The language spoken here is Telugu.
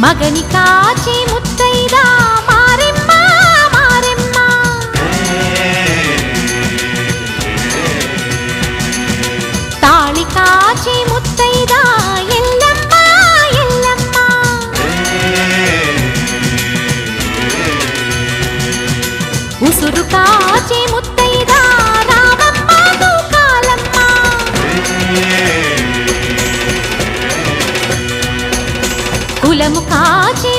మగని కాచి ముత్తైదా మారెమ్మ మారెమ్మ తాళి కాచి ముత్తైదా ఎల్లమ్మ ఎల్లమ్మ ఉసురు కాచి ముత్తైదా రామమ్మ తూకాలమ్మ కులము కాచి